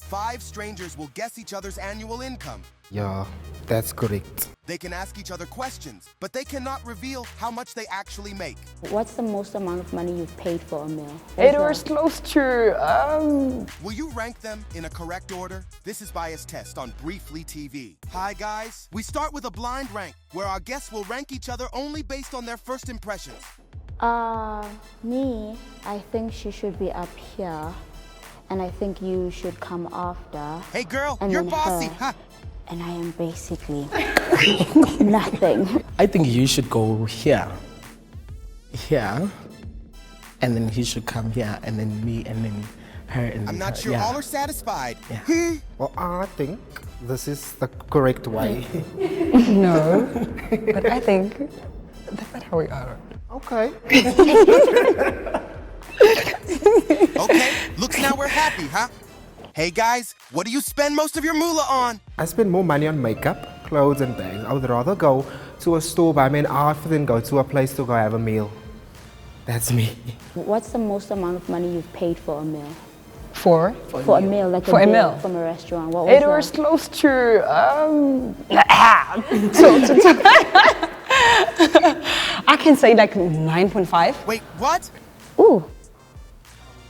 5 strangers will guess each other's annual income. Yeah, that's correct. They can ask each other questions, but they cannot reveal how much they actually make. What's the most amount of money you've paid for a meal? It was close to, Will you rank them in a correct order? This is Bias Test on Briefly TV. Hi guys, we start with a blind rank, where our guests will rank each other only based on their first impressions. Me, I think she should be up here, and I think you should come after. Hey girl, and you're then bossy, her. huh? And I am basically nothing. I think you should go here, and then he should come here, and then me, and then her, and I'm then not her. sure Yeah. all are satisfied. Yeah. Well, I think this is the correct way. No, but I think that's not how we are. Okay. Okay, looks now we're happy, huh? Hey guys, what do you spend most of your moolah on? I spend more money on makeup, clothes and bags. I would rather go to a store, buy me an outfit than go to a place to go have a meal. That's me. What's the most amount of money you've paid for a meal? For For a meal, like For a bill meal. from a restaurant. What it was was close to I can say like 9.5. Wait, what? Ooh.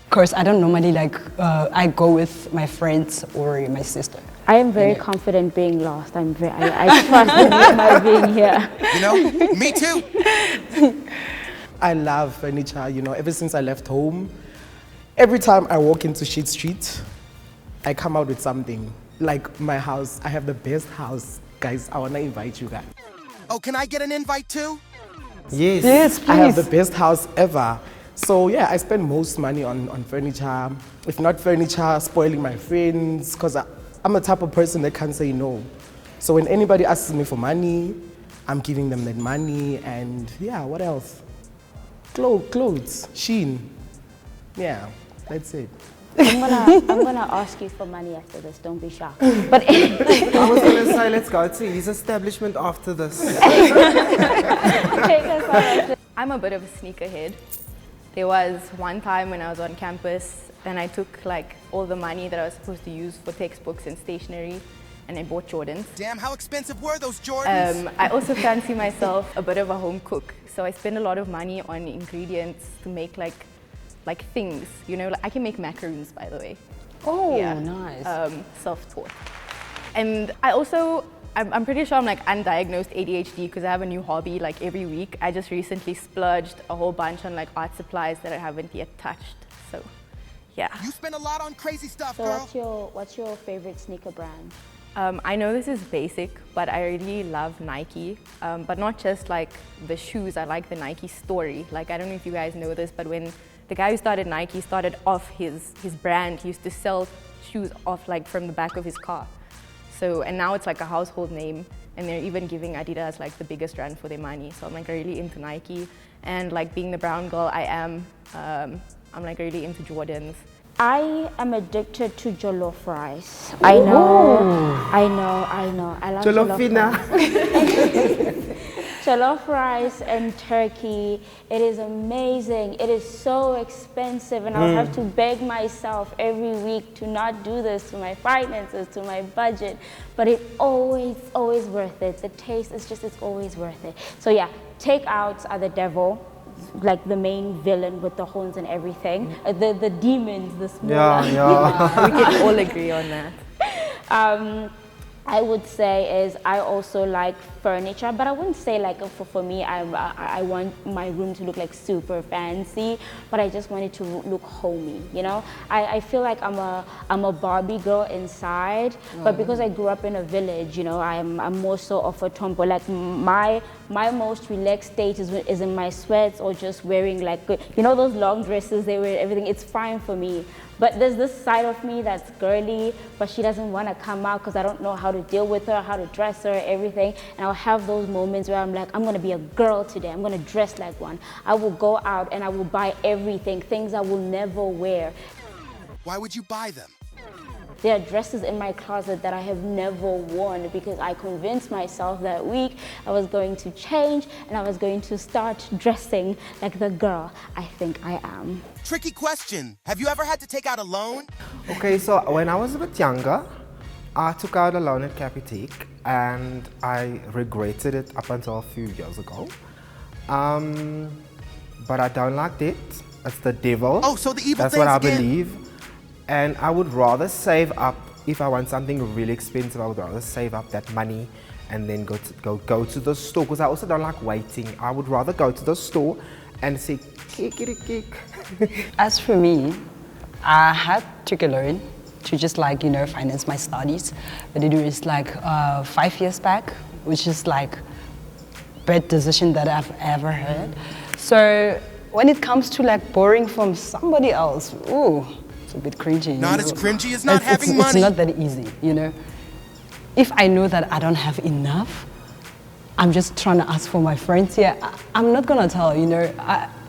Of course, I don't normally I go with my friends or my sister. I am very confident being lost. I trust in my being here. You know, me too. I love furniture, you know, ever since I left home. Every time I walk into Sheet Street, I come out with something. Like my house, I have the best house. Guys, I wanna invite you guys. Oh, can I get an invite too? Yes. Yes, please. I have the best house ever. So yeah, I spend most money on furniture. If not furniture, spoiling my friends, because I'm a type of person that can't say no. So when anybody asks me for money, I'm giving them that money, and yeah, what else? Clothes, Shein. Yeah, that's it. I'm gonna ask you for money after this. Don't be shocked. But I was gonna say, let's go to his establishment after this. I'm a bit of a sneakerhead. There was one time when I was on campus and I took like all the money that I was supposed to use for textbooks and stationery and I bought Jordans. Damn, how expensive were those Jordans? I also fancy myself a bit of a home cook. So I spend a lot of money on ingredients to make like things, you know, like I can make macaroons, by the way. Oh, Yeah. nice. Self-taught. And I also, I'm pretty sure I'm like undiagnosed ADHD because I have a new hobby like every week. I just recently splurged a whole bunch on like art supplies that I haven't yet touched. So, yeah. You spend a lot on crazy stuff, so girl. what's your favorite sneaker brand? I know this is basic, but I really love Nike. But not just like the shoes, I like the Nike story. Like, I don't know if you guys know this, but when the guy who started Nike started off his brand, he used to sell shoes off like from the back of his car. So, and now it's like a household name, and they're even giving Adidas like the biggest run for their money. So I'm like really into Nike, and like being the brown girl I am, I'm like really into Jordans. I am addicted to jollof rice. I know. I love Jolofina. Jollof rice and turkey. It is amazing. It is so expensive, and I'll have to beg myself every week to not do this to my finances, to my budget. But it always worth it. The taste is just, it's always worth it. So yeah, takeouts are the devil. Like the main villain with the horns and everything. The demons, the smaller. Yeah. We can all agree on that. I would say is I also like furniture, but I wouldn't say like for me I want my room to look like super fancy, but I just want it to look homey, you know. I feel like I'm a Barbie girl inside, but because I grew up in a village, you know, I'm more so of a tomboy. Like my most relaxed state is in my sweats or just wearing like, you know, those long dresses they wear, everything. It's fine for me. But there's this side of me that's girly, but she doesn't want to come out because I don't know how to deal with her, how to dress her, everything. And I'll have those moments where I'm like, I'm going to be a girl today. I'm going to dress like one. I will go out and I will buy everything, things I will never wear. Why would you buy them? There are dresses in my closet that I have never worn because I convinced myself that week I was going to change and I was going to start dressing like the girl I think I am. tricky question. Have you ever had to take out a loan? Okay, so when I was a bit younger, I took out a loan at Capitique and I regretted it up until a few years ago. But I don't like debt. It's the devil. Oh, so the evil That's things what I again. believe. And I would rather save up, if I want something really expensive, I would rather save up that money and then go to the store, because I also don't like waiting. I would rather go to the store and say, kick. As for me, I had took a loan to just like, finance my studies. But it was like 5 years back, which is like bad decision that I've ever had. So when it comes to like borrowing from somebody else, ooh, it's a bit cringy. Not as cringy as not having money. It's not that easy, If I know that I don't have enough, I'm just trying to ask for my friends here. I'm not gonna tell,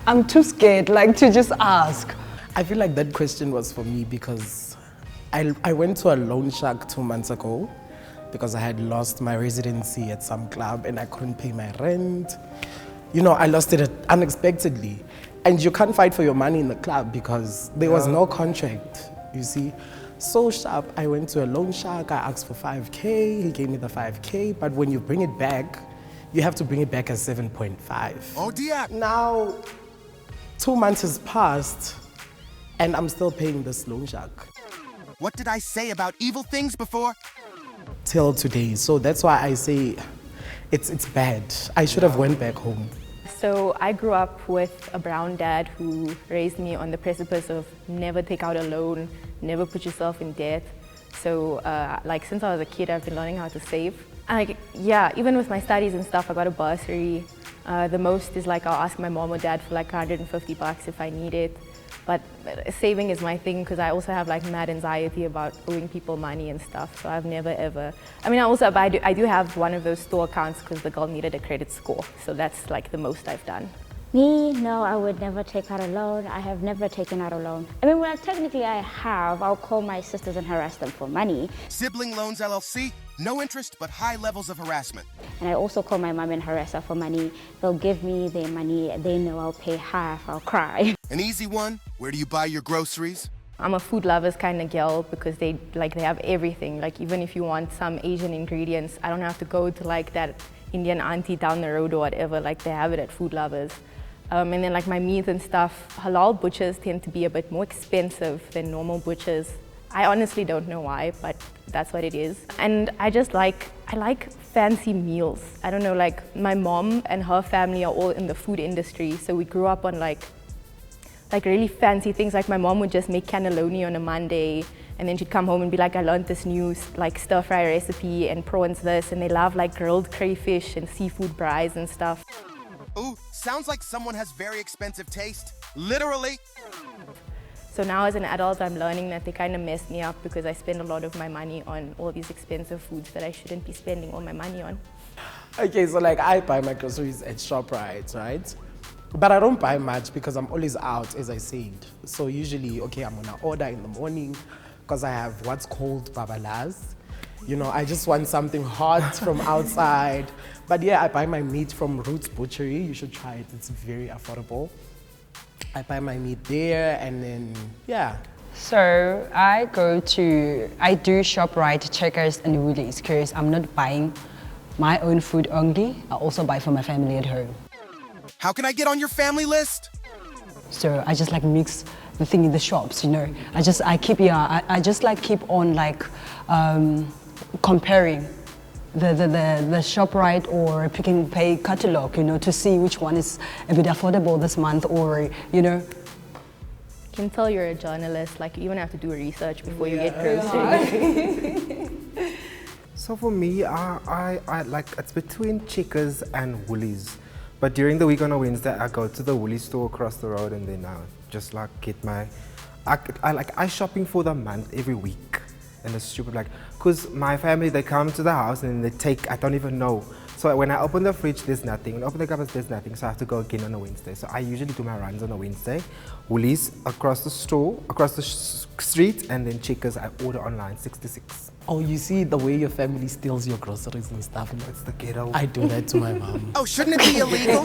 I'm too scared like to just ask. I feel like that question was for me because I went to a loan shark 2 months ago because I had lost my residency at some club and I couldn't pay my rent. I lost it unexpectedly. And you can't fight for your money in the club because there was no contract, you see. So sharp, I went to a loan shark, I asked for 5K, he gave me the 5K, but when you bring it back, you have to bring it back as 7.5. Oh dear. Now, 2 months has passed and I'm still paying this loan shark. What did I say about evil things before? Till today, so that's why I say it's bad. I should have went back home. So I grew up with a brown dad who raised me on the precipice of never take out a loan, never put yourself in debt. So since I was a kid, I've been learning how to save. Even with my studies and stuff, I got a bursary. The most is I'll ask my mom or dad for $150 if I need it. But saving is my thing because I also have mad anxiety about owing people money and stuff. So I've never ever, I do have one of those store accounts because the girl needed a credit score. So that's the most I've done. Me, no, I would never take out a loan. I have never taken out a loan. Technically I have. I'll call my sisters and harass them for money. Sibling Loans LLC, no interest but high levels of harassment. And I also call my mom and harass her for money. They'll give me their money. They know I'll pay half. I'll cry. An easy one, where do you buy your groceries? I'm a food lovers kind of girl because they have everything. Even if you want some Asian ingredients, I don't have to go to that Indian auntie down the road or whatever. They have it at Food Lovers. And then my meat and stuff, halal butchers tend to be a bit more expensive than normal butchers. I honestly don't know why, but that's what it is. And I like fancy meals. I don't know, my mom and her family are all in the food industry, so we grew up on really fancy things. My mom would just make cannelloni on a Monday, and then she'd come home and be I learned this new stir fry recipe and prawns this, and they love grilled crayfish and seafood braais and stuff. Ooh, sounds like someone has very expensive taste. Literally. So now as an adult, I'm learning that they kind of messed me up because I spend a lot of my money on all these expensive foods that I shouldn't be spending all my money on. Okay, so I buy my groceries at ShopRite, right? But I don't buy much because I'm always out, as I said. So usually, I'm gonna order in the morning because I have what's called babalas. I just want something hot from outside. But yeah, I buy my meat from Roots Butchery. You should try it, it's very affordable. I buy my meat there and then, yeah. So I do ShopRite, Checkers and Woolies because I'm not buying my own food only. I also buy for my family at home. How can I get on your family list? So I just mix the thing in the shops, I just keep on comparing the ShopRite or Pick n Pay catalog, to see which one is a bit affordable this month or, You can tell you're a journalist, you even have to do research before you get groceries. So for me, I it's between Checkers and Woolies. But during the week on a Wednesday, I go to the Woolies store across the road and then I just get my, I shopping for the month every week. And it's stupid, because my family, they come to the house and they take, I don't even know. So when I open the fridge, there's nothing. When I open the cupboards, there's nothing. So I have to go again on a Wednesday. So I usually do my runs on a Wednesday. Woolies across the store, across the street, and then Checkers, I order online, 66. Oh, you see the way your family steals your groceries and stuff? It's the ghetto. I do that to my mom. Oh, shouldn't it be illegal?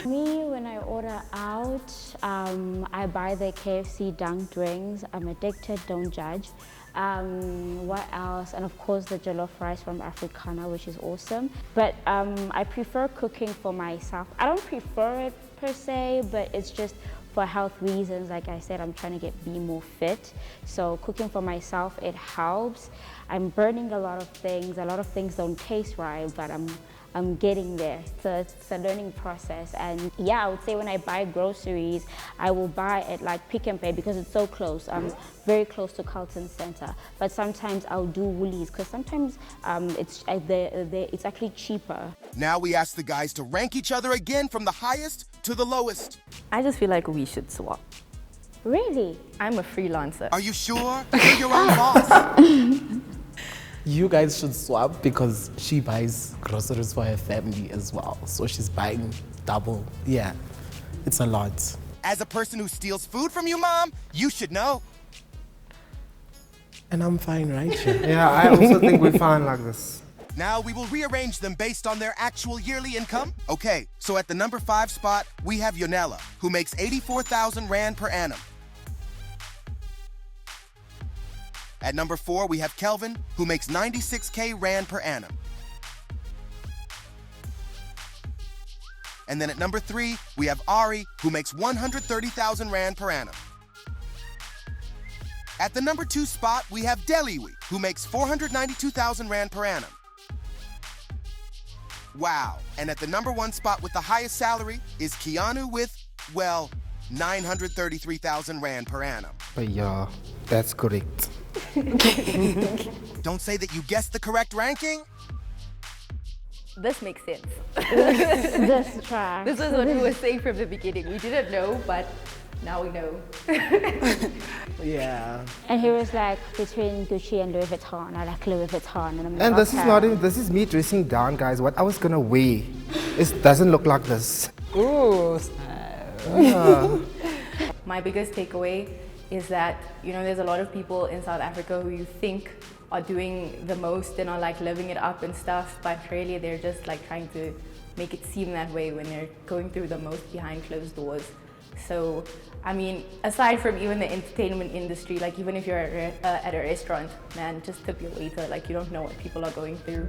Me, when I order order out. I buy the KFC dunk drinks. I'm addicted, don't judge. What else? And of course the jollof rice from Africana, which is awesome. But I prefer cooking for myself. I don't prefer it per se, but it's just for health reasons. Like I said, I'm trying to be more fit. So cooking for myself, it helps. I'm burning a lot of things. A lot of things don't taste right, but I'm getting there. So it's a learning process. And yeah, I would say when I buy groceries, I will buy at like Pick and Pay because it's so close. I'm very close to Carlton Center. But sometimes I'll do Woolies because sometimes it's actually cheaper. Now we ask the guys to rank each other again from the highest to the lowest. I just feel like we should swap. Really? I'm a freelancer. Are you sure? You're your own boss. You guys should swap because she buys groceries for her family as well. So she's buying double. Yeah, it's a lot. As a person who steals food from you, Mom, you should know. And I'm fine, right? Yeah, I also think we're fine like this. Now we will rearrange them based on their actual yearly income. Okay, so at the number 5 spot, we have Yonella, who makes 84,000 Rand per annum. At number 4, we have Kelvin, who makes 96K Rand per annum. And then at number 3, we have Ari, who makes 130,000 Rand per annum. At the number 2 spot, we have Deliwi, who makes 492,000 Rand per annum. Wow, and at the number 1 spot with the highest salary is Keanu with, well, 933,000 Rand per annum. But yeah, that's correct. Don't say that you guessed the correct ranking. This makes sense. This track. This is what we were saying from the beginning. We didn't know, but now we know. Yeah. And he was like between Gucci and Louis Vuitton. I like Louis Vuitton, and I'm like, And this is okay. not even, this is me dressing down, guys. What I was gonna wear, it doesn't look like this. Ooh. My biggest takeaway is that, you know, there's a lot of people in South Africa who you think are doing the most and are like living it up and stuff, but really they're just like trying to make it seem that way when they're going through the most behind closed doors. So, I mean, aside from even the entertainment industry, like even if you're at a restaurant, man, just tip your waiter, like you don't know what people are going through.